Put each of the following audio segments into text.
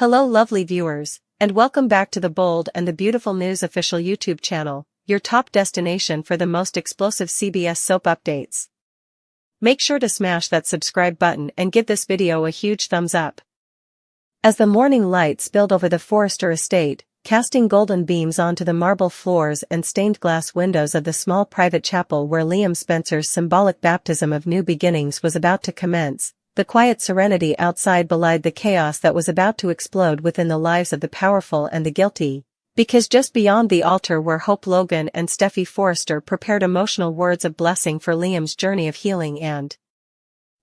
Hello lovely viewers, and welcome back to the Bold and the Beautiful News official YouTube channel, your top destination for the most explosive CBS soap updates. Make sure to smash that subscribe button and give this video a huge thumbs up. As the morning light spilled over the Forrester estate, casting golden beams onto the marble floors and stained glass windows of the small private chapel where Liam Spencer's symbolic baptism of new beginnings was about to commence, the quiet serenity outside belied the chaos that was about to explode within the lives of the powerful and the guilty. Because just beyond the altar where Hope Logan and Steffi Forrester prepared emotional words of blessing for Liam's journey of healing and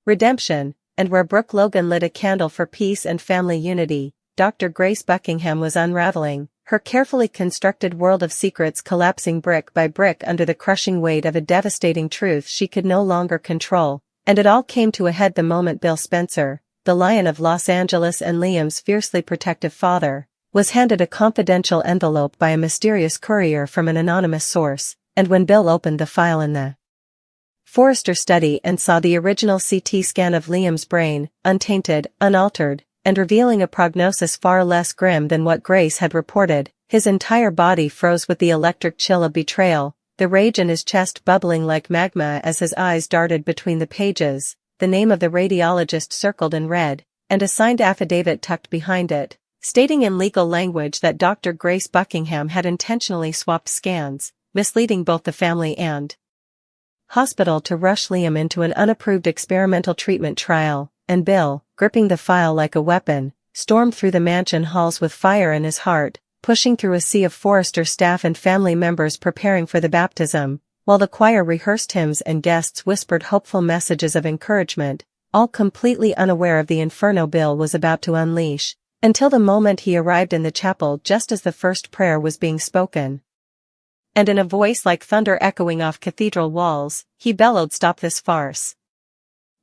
redemption, and where Brooke Logan lit a candle for peace and family unity, Dr. Grace Buckingham was unraveling, her carefully constructed world of secrets collapsing brick by brick under the crushing weight of a devastating truth she could no longer control. And it all came to a head the moment Bill Spencer, the Lion of Los Angeles and Liam's fiercely protective father, was handed a confidential envelope by a mysterious courier from an anonymous source, and when Bill opened the file in the Forrester study and saw the original CT scan of Liam's brain, untainted, unaltered, and revealing a prognosis far less grim than what Grace had reported, his entire body froze with the electric chill of betrayal, the rage in his chest bubbling like magma as his eyes darted between the pages, the name of the radiologist circled in red, and a signed affidavit tucked behind it, stating in legal language that Dr. Grace Buckingham had intentionally swapped scans, misleading both the family and hospital to rush Liam into an unapproved experimental treatment trial, and Bill, gripping the file like a weapon, stormed through the mansion halls with fire in his heart, pushing through a sea of Forrester staff and family members preparing for the baptism, while the choir rehearsed hymns and guests whispered hopeful messages of encouragement, all completely unaware of the inferno Bill was about to unleash, until the moment he arrived in the chapel just as the first prayer was being spoken. And in a voice like thunder echoing off cathedral walls, he bellowed, "Stop this farce!"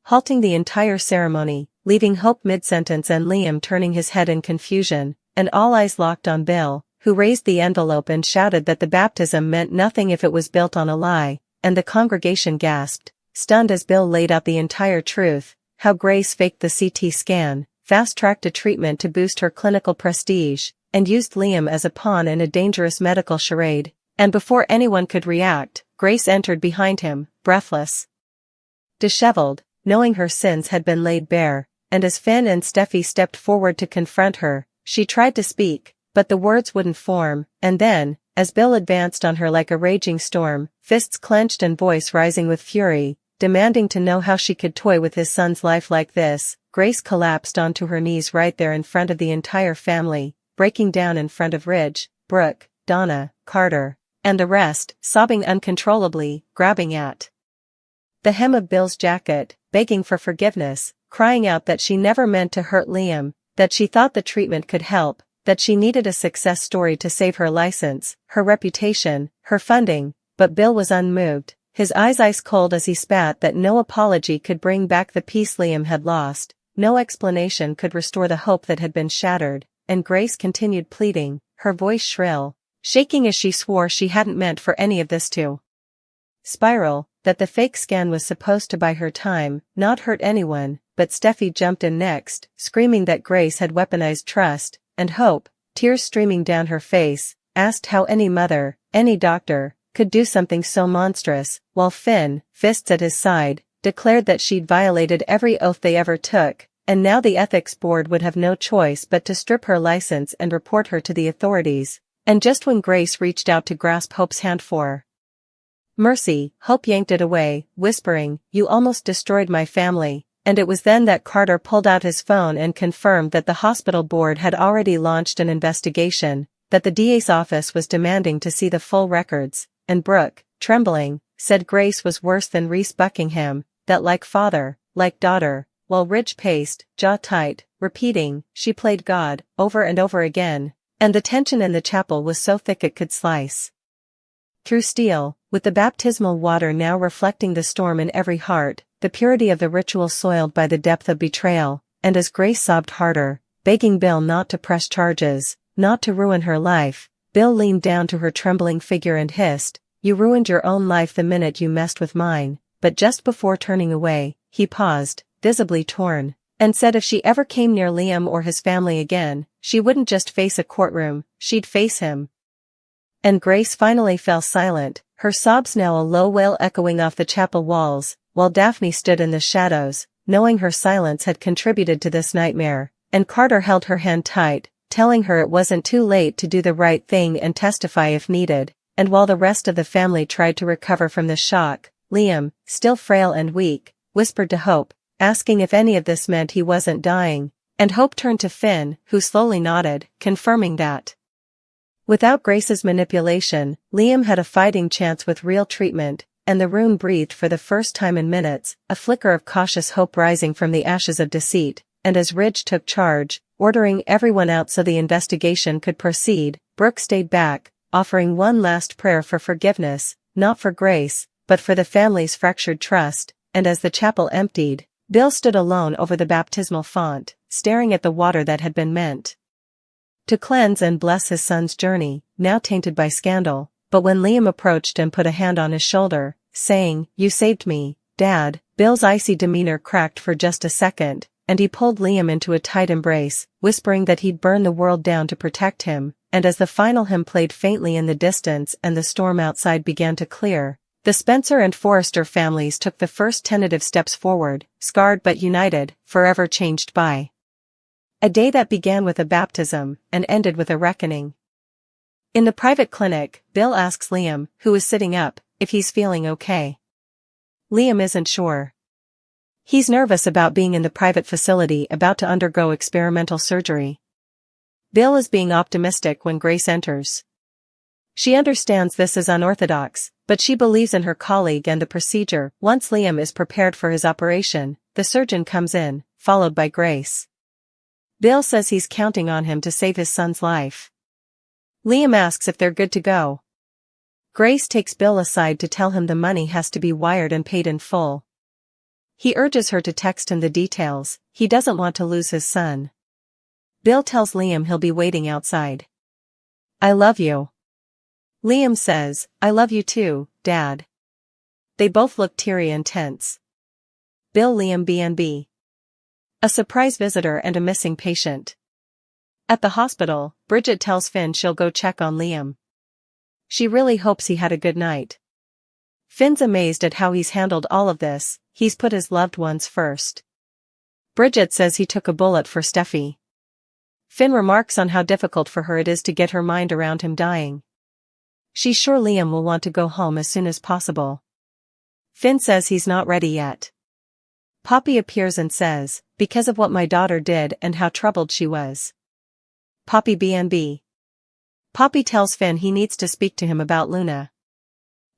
halting the entire ceremony, leaving Hope mid-sentence and Liam turning his head in confusion, and all eyes locked on Bill, who raised the envelope and shouted that the baptism meant nothing if it was built on a lie, and the congregation gasped, stunned as Bill laid out the entire truth, how Grace faked the CT scan, fast-tracked a treatment to boost her clinical prestige, and used Liam as a pawn in a dangerous medical charade, and before anyone could react, Grace entered behind him, breathless, disheveled, knowing her sins had been laid bare, and as Finn and Steffi stepped forward to confront her, she tried to speak, but the words wouldn't form, and then, as Bill advanced on her like a raging storm, fists clenched and voice rising with fury, demanding to know how she could toy with his son's life like this, Grace collapsed onto her knees right there in front of the entire family, breaking down in front of Ridge, Brooke, Donna, Carter, and the rest, sobbing uncontrollably, grabbing at the hem of Bill's jacket, begging for forgiveness, crying out that she never meant to hurt Liam, that she thought the treatment could help, that she needed a success story to save her license, her reputation, her funding, but Bill was unmoved, his eyes ice cold as he spat that no apology could bring back the peace Liam had lost, no explanation could restore the hope that had been shattered, and Grace continued pleading, her voice shrill, shaking as she swore she hadn't meant for any of this to spiral, that the fake scan was supposed to buy her time, not hurt anyone. But Steffi jumped in next, screaming that Grace had weaponized trust, and Hope, tears streaming down her face, asked how any mother, any doctor, could do something so monstrous, while Finn, fists at his side, declared that she'd violated every oath they ever took, and now the ethics board would have no choice but to strip her license and report her to the authorities, and just when Grace reached out to grasp Hope's hand for mercy, Hope yanked it away, whispering, "You almost destroyed my family." And it was then that Carter pulled out his phone and confirmed that the hospital board had already launched an investigation, that the DA's office was demanding to see the full records, and Brooke, trembling, said Grace was worse than Reese Buckingham, that like father, like daughter, while Ridge paced, jaw tight, repeating, "She played God," over and over again, and the tension in the chapel was so thick it could slice through steel, with the baptismal water now reflecting the storm in every heart, the purity of the ritual soiled by the depth of betrayal, and as Grace sobbed harder, begging Bill not to press charges, not to ruin her life, Bill leaned down to her trembling figure and hissed, "You ruined your own life the minute you messed with mine," but just before turning away, he paused, visibly torn, and said if she ever came near Liam or his family again, she wouldn't just face a courtroom, she'd face him. And Grace finally fell silent, her sobs now a low wail echoing off the chapel walls, while Daphne stood in the shadows, knowing her silence had contributed to this nightmare, and Carter held her hand tight, telling her it wasn't too late to do the right thing and testify if needed, and while the rest of the family tried to recover from the shock, Liam, still frail and weak, whispered to Hope, asking if any of this meant he wasn't dying, and Hope turned to Finn, who slowly nodded, confirming that. Without Grace's manipulation, Liam had a fighting chance with real treatment, and the room breathed for the first time in minutes, a flicker of cautious hope rising from the ashes of deceit, and as Ridge took charge, ordering everyone out so the investigation could proceed, Brooke stayed back, offering one last prayer for forgiveness, not for Grace, but for the family's fractured trust, and as the chapel emptied, Bill stood alone over the baptismal font, staring at the water that had been meant to cleanse and bless his son's journey, now tainted by scandal, but when Liam approached and put a hand on his shoulder, saying, "You saved me, Dad," Bill's icy demeanor cracked for just a second, and he pulled Liam into a tight embrace, whispering that he'd burn the world down to protect him, and as the final hymn played faintly in the distance and the storm outside began to clear, the Spencer and Forrester families took the first tentative steps forward, scarred but united, forever changed by a day that began with a baptism and ended with a reckoning. In the private clinic, Bill asks Liam, who is sitting up, if he's feeling okay. Liam isn't sure. He's nervous about being in the private facility about to undergo experimental surgery. Bill is being optimistic when Grace enters. She understands this is unorthodox, but she believes in her colleague and the procedure. Once Liam is prepared for his operation, the surgeon comes in, followed by Grace. Bill says he's counting on him to save his son's life. Liam asks if they're good to go. Grace takes Bill aside to tell him the money has to be wired and paid in full. He urges her to text him the details, he doesn't want to lose his son. Bill tells Liam he'll be waiting outside. "I love you." Liam says, "I love you too, Dad." They both look teary and tense. Bill Liam B&B. A surprise visitor and a missing patient. At the hospital, Bridget tells Finn she'll go check on Liam. She really hopes he had a good night. Finn's amazed at how he's handled all of this, he's put his loved ones first. Bridget says he took a bullet for Steffi. Finn remarks on how difficult for her it is to get her mind around him dying. She's sure Liam will want to go home as soon as possible. Finn says he's not ready yet. Poppy appears and says, "Because of what my daughter did and how troubled she was." Poppy B&B. Poppy tells Finn he needs to speak to him about Luna.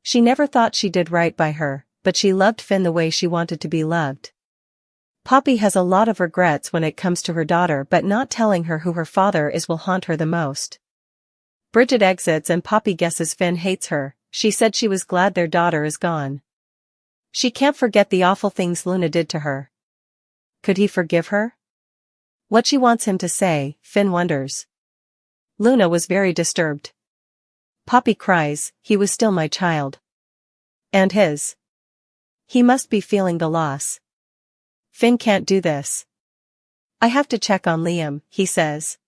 She never thought she did right by her, but she loved Finn the way she wanted to be loved. Poppy has a lot of regrets when it comes to her daughter, but not telling her who her father is will haunt her the most. Bridget exits and Poppy guesses Finn hates her. She said she was glad their daughter is gone. She can't forget the awful things Luna did to her. Could he forgive her? What she wants him to say, Finn wonders. Luna was very disturbed. Poppy cries, "He was still my child." And his. He must be feeling the loss. Finn can't do this. "I have to check on Liam," he says.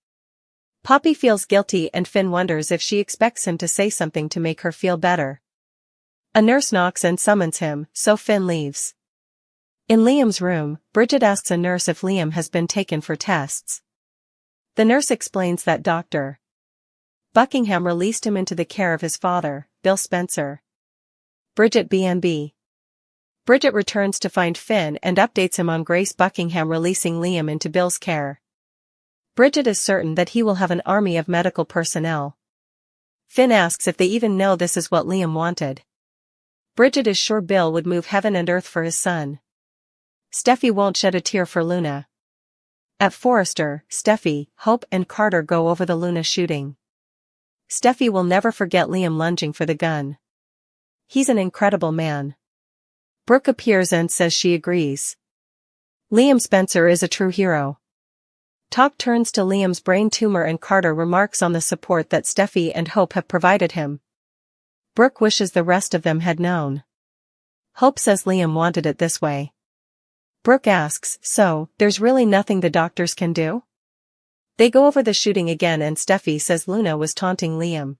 Poppy feels guilty and Finn wonders if she expects him to say something to make her feel better. A nurse knocks and summons him, so Finn leaves. In Liam's room, Bridget asks a nurse if Liam has been taken for tests. The nurse explains that Dr. Buckingham released him into the care of his father, Bill Spencer. Bridget B&B. Bridget returns to find Finn and updates him on Grace Buckingham releasing Liam into Bill's care. Bridget is certain that he will have an army of medical personnel. Finn asks if they even know this is what Liam wanted. Bridget is sure Bill would move heaven and earth for his son. Steffi won't shed a tear for Luna. At Forrester, Steffi, Hope and Carter go over the Luna shooting. Steffi will never forget Liam lunging for the gun. He's an incredible man. Brooke appears and says she agrees. Liam Spencer is a true hero. Talk turns to Liam's brain tumor and Carter remarks on the support that Steffi and Hope have provided him. Brooke wishes the rest of them had known. Hope says Liam wanted it this way. Brooke asks, "So, there's really nothing the doctors can do?" They go over the shooting again and Steffi says Luna was taunting Liam.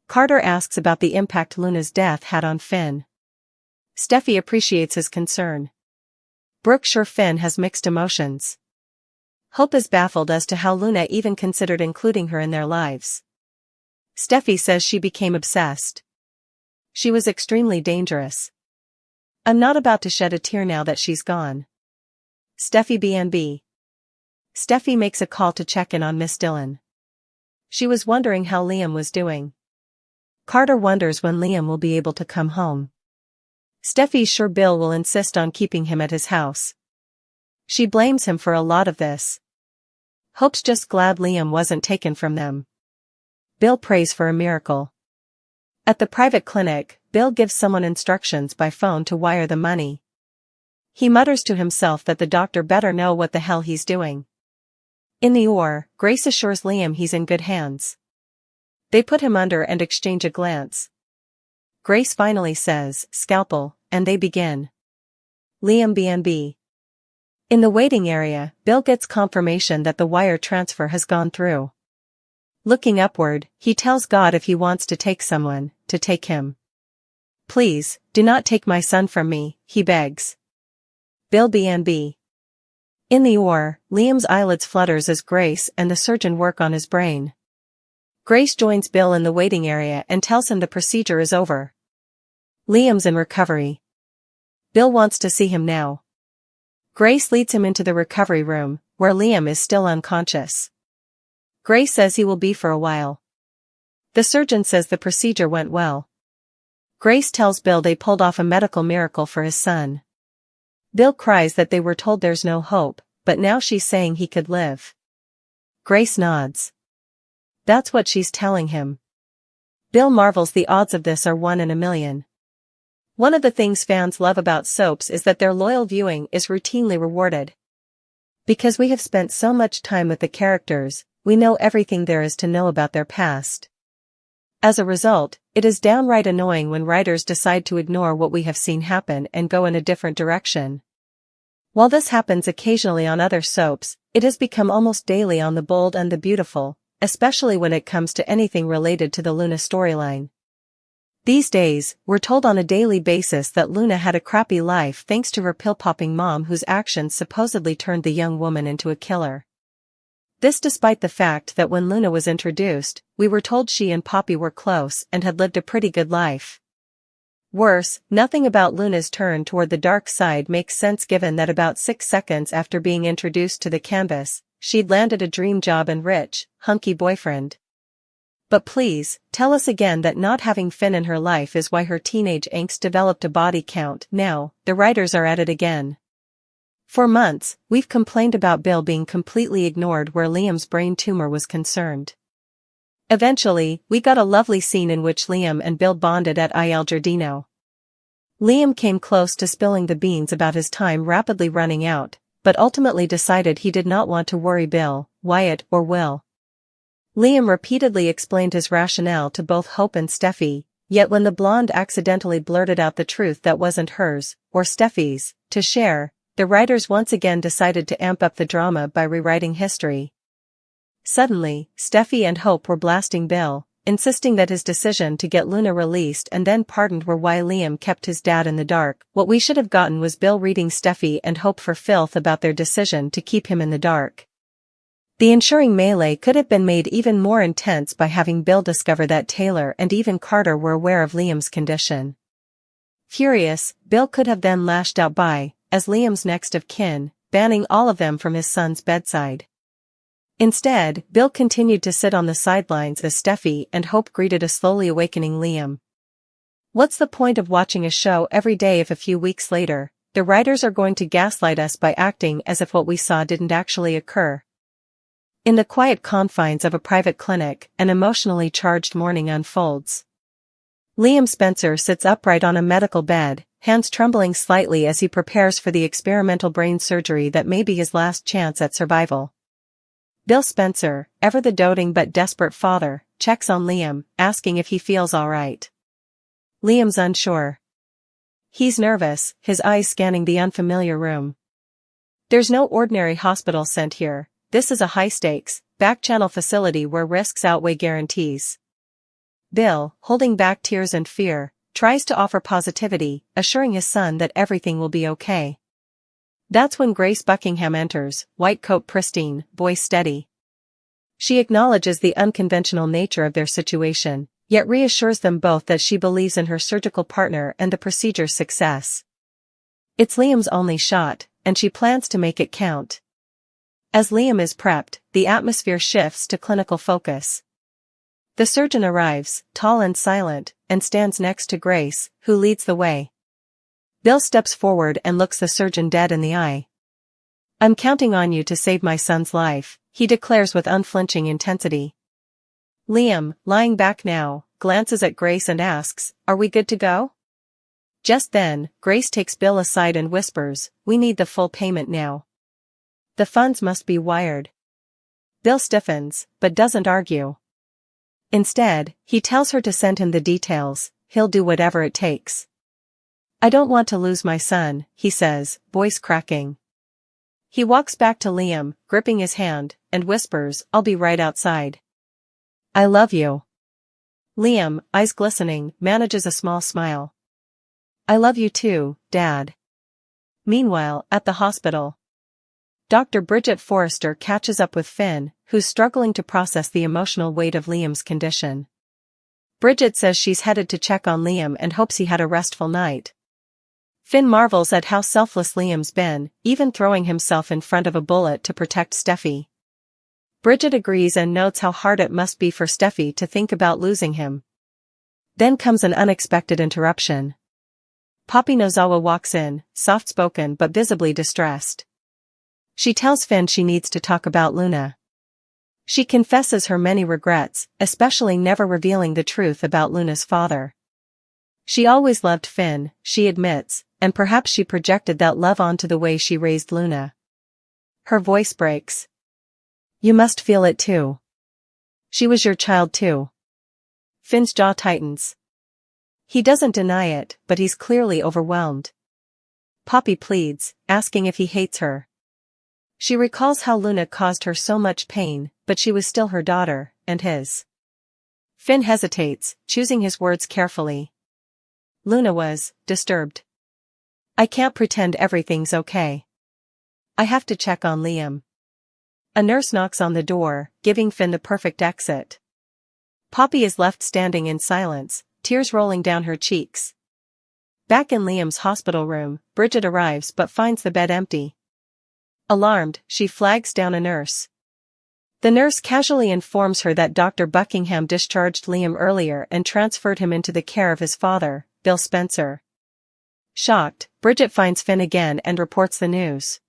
Carter asks about the impact Luna's death had on Finn. Steffi appreciates his concern. Brooke sure Finn has mixed emotions. Hope is baffled as to how Luna even considered including her in their lives. Steffi says she became obsessed. She was extremely dangerous. I'm not about to shed a tear now that she's gone. Steffi BNB. Steffi makes a call to check in on Miss Dillon. She was wondering how Liam was doing. Carter wonders when Liam will be able to come home. Steffi's sure Bill will insist on keeping him at his house. She blames him for a lot of this. Hope's just glad Liam wasn't taken from them. Bill prays for a miracle. At the private clinic, Bill gives someone instructions by phone to wire the money. He mutters to himself that the doctor better know what the hell he's doing. In the OR, Grace assures Liam he's in good hands. They put him under and exchange a glance. Grace finally says, "Scalpel," and they begin. Liam BNB. In the waiting area, Bill gets confirmation that the wire transfer has gone through. Looking upward, he tells God if he wants to take someone, to take him. "Please, do not take my son from me," he begs. Bill BNB. In the OR, Liam's eyelids flutters as Grace and the surgeon work on his brain. Grace joins Bill in the waiting area and tells him the procedure is over. Liam's in recovery. Bill wants to see him now. Grace leads him into the recovery room, where Liam is still unconscious. Grace says he will be for a while. The surgeon says the procedure went well. Grace tells Bill they pulled off a medical miracle for his son. Bill cries that they were told there's no hope, but now she's saying he could live. Grace nods. That's what she's telling him. Bill marvels the odds of this are 1 in a million. One of the things fans love about soaps is that their loyal viewing is routinely rewarded. Because we have spent so much time with the characters, we know everything there is to know about their past. As a result, it is downright annoying when writers decide to ignore what we have seen happen and go in a different direction. While this happens occasionally on other soaps, it has become almost daily on The Bold and the Beautiful, especially when it comes to anything related to the Luna storyline. These days, we're told on a daily basis that Luna had a crappy life thanks to her pill-popping mom whose actions supposedly turned the young woman into a killer. This despite the fact that when Luna was introduced, we were told she and Poppy were close and had lived a pretty good life. Worse, nothing about Luna's turn toward the dark side makes sense given that about 6 seconds after being introduced to the canvas, she'd landed a dream job and rich, hunky boyfriend. But please, tell us again that not having Finn in her life is why her teenage angst developed a body count. Now, the writers are at it again. For months, we've complained about Bill being completely ignored where Liam's brain tumor was concerned. Eventually, we got a lovely scene in which Liam and Bill bonded at Il Giardino. Liam came close to spilling the beans about his time rapidly running out, but ultimately decided he did not want to worry Bill, Wyatt, or Will. Liam repeatedly explained his rationale to both Hope and Steffi, yet when the blonde accidentally blurted out the truth that wasn't hers, or Steffi's, to share, the writers once again decided to amp up the drama by rewriting history. Suddenly, Steffi and Hope were blasting Bill, insisting that his decision to get Luna released and then pardoned were why Liam kept his dad in the dark. What we should have gotten was Bill reading Steffi and Hope for filth about their decision to keep him in the dark. The ensuing melee could have been made even more intense by having Bill discover that Taylor and even Carter were aware of Liam's condition. Furious, Bill could have then lashed out as Liam's next of kin, banning all of them from his son's bedside. Instead, Bill continued to sit on the sidelines as Steffi and Hope greeted a slowly awakening Liam. What's the point of watching a show every day if a few weeks later, the writers are going to gaslight us by acting as if what we saw didn't actually occur? In the quiet confines of a private clinic, an emotionally charged morning unfolds. Liam Spencer sits upright on a medical bed, hands trembling slightly as he prepares for the experimental brain surgery that may be his last chance at survival. Bill Spencer, ever the doting but desperate father, checks on Liam, asking if he feels all right. Liam's unsure. He's nervous, his eyes scanning the unfamiliar room. There's no ordinary hospital scent here, this is a high-stakes, back-channel facility where risks outweigh guarantees. Bill, holding back tears and fear, tries to offer positivity, assuring his son that everything will be okay. That's when Grace Buckingham enters, white coat pristine, voice steady. She acknowledges the unconventional nature of their situation, yet reassures them both that she believes in her surgical partner and the procedure's success. It's Liam's only shot, and she plans to make it count. As Liam is prepped, the atmosphere shifts to clinical focus. The surgeon arrives, tall and silent, and stands next to Grace, who leads the way. Bill steps forward and looks the surgeon dead in the eye. "I'm counting on you to save my son's life," he declares with unflinching intensity. Liam, lying back now, glances at Grace and asks, "Are we good to go?" Just then, Grace takes Bill aside and whispers, "We need the full payment now. The funds must be wired." Bill stiffens, but doesn't argue. Instead, he tells her to send him the details, he'll do whatever it takes. "I don't want to lose my son," he says, voice cracking. He walks back to Liam, gripping his hand, and whispers, "I'll be right outside." "I love you." Liam, eyes glistening, manages a small smile. "I love you too, Dad." Meanwhile, at the hospital, Dr. Bridget Forrester catches up with Finn, who's struggling to process the emotional weight of Liam's condition. Bridget says she's headed to check on Liam and hopes he had a restful night. Finn marvels at how selfless Liam's been, even throwing himself in front of a bullet to protect Steffi. Bridget agrees and notes how hard it must be for Steffi to think about losing him. Then comes an unexpected interruption. Poppy Nozawa walks in, soft-spoken but visibly distressed. She tells Finn she needs to talk about Luna. She confesses her many regrets, especially never revealing the truth about Luna's father. She always loved Finn, she admits, and perhaps she projected that love onto the way she raised Luna. Her voice breaks. "You must feel it too. She was your child too." Finn's jaw tightens. He doesn't deny it, but he's clearly overwhelmed. Poppy pleads, asking if he hates her. She recalls how Luna caused her so much pain, but she was still her daughter, and his. Finn hesitates, choosing his words carefully. "Luna was disturbed. I can't pretend everything's okay. I have to check on Liam." A nurse knocks on the door, giving Finn the perfect exit. Poppy is left standing in silence, tears rolling down her cheeks. Back in Liam's hospital room, Bridget arrives but finds the bed empty. Alarmed, she flags down a nurse. The nurse casually informs her that Dr. Buckingham discharged Liam earlier and transferred him into the care of his father, Bill Spencer. Shocked, Bridget finds Finn again and reports the news.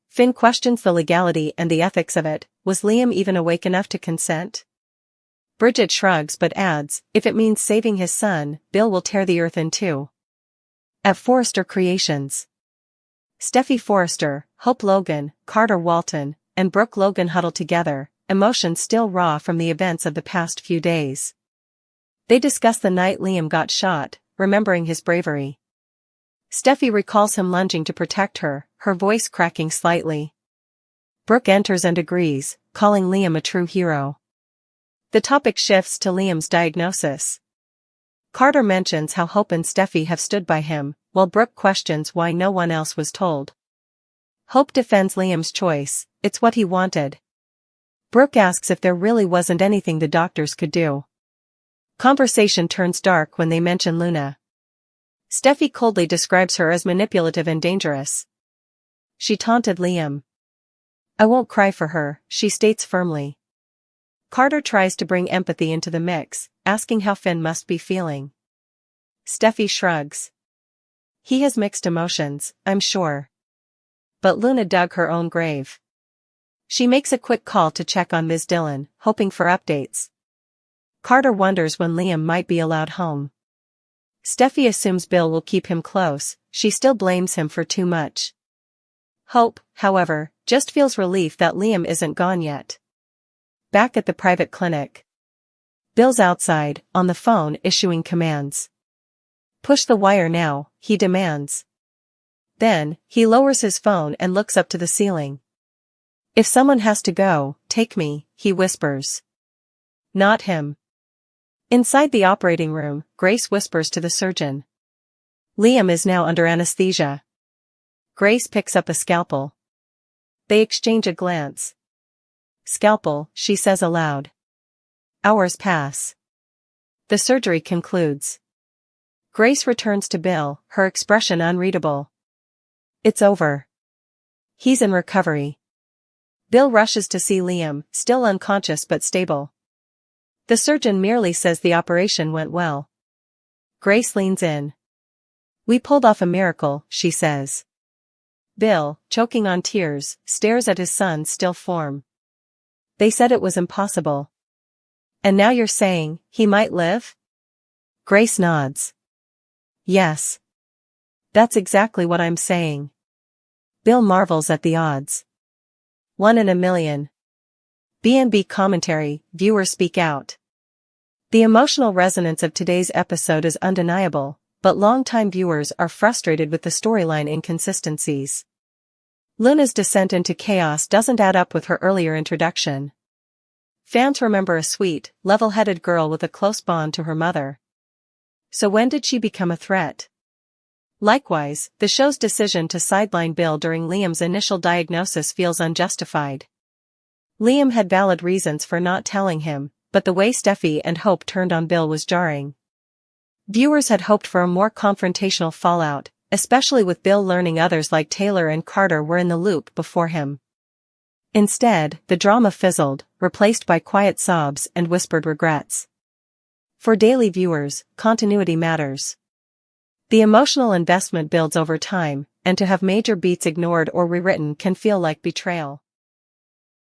Finn questions the legality and the ethics of it. Was Liam even awake enough to consent? Bridget shrugs but adds, "If it means saving his son, Bill will tear the earth in two." At Forrester Creations, Steffi Forrester, Hope Logan, Carter Walton, and Brooke Logan huddle together, emotions still raw from the events of the past few days. They discuss the night Liam got shot, remembering his bravery. Steffi recalls him lunging to protect her, her voice cracking slightly. Brooke enters and agrees, calling Liam a true hero. The topic shifts to Liam's diagnosis. Carter mentions how Hope and Steffi have stood by him, while Brooke questions why no one else was told. Hope defends Liam's choice, it's what he wanted. Brooke asks if there really wasn't anything the doctors could do. Conversation turns dark when they mention Luna. Steffi coldly describes her as manipulative and dangerous. She taunted Liam. "I won't cry for her," she states firmly. Carter tries to bring empathy into the mix, asking how Finn must be feeling. Steffi shrugs. "He has mixed emotions, I'm sure. But Luna dug her own grave." She makes a quick call to check on Ms. Dillon, hoping for updates. Carter wonders when Liam might be allowed home. Steffi assumes Bill will keep him close, she still blames him for too much. Hope, however, just feels relief that Liam isn't gone yet. Back at the private clinic, Bill's outside, on the phone issuing commands. "Push the wire now," he demands. Then, he lowers his phone and looks up to the ceiling. If someone has to go, take me, he whispers. Not him. Inside the operating room, Grace whispers to the surgeon. Liam is now under anesthesia. Grace picks up a scalpel. They exchange a glance. Scalpel, she says aloud. Hours pass. The surgery concludes. Grace returns to Bill, her expression unreadable. It's over. He's in recovery. Bill rushes to see Liam, still unconscious but stable. The surgeon merely says the operation went well. Grace leans in. We pulled off a miracle, she says. Bill, choking on tears, stares at his son's still form. They said it was impossible. And now you're saying, he might live? Grace nods. Yes. That's exactly what I'm saying. Bill marvels at the odds. 1 in a million. B&B commentary, viewers speak out. The emotional resonance of today's episode is undeniable, but longtime viewers are frustrated with the storyline inconsistencies. Luna's descent into chaos doesn't add up with her earlier introduction. Fans remember a sweet, level-headed girl with a close bond to her mother. So when did she become a threat? Likewise, the show's decision to sideline Bill during Liam's initial diagnosis feels unjustified. Liam had valid reasons for not telling him, but the way Steffi and Hope turned on Bill was jarring. Viewers had hoped for a more confrontational fallout, especially with Bill learning others like Taylor and Carter were in the loop before him. Instead, the drama fizzled, replaced by quiet sobs and whispered regrets. For daily viewers, continuity matters. The emotional investment builds over time, and to have major beats ignored or rewritten can feel like betrayal.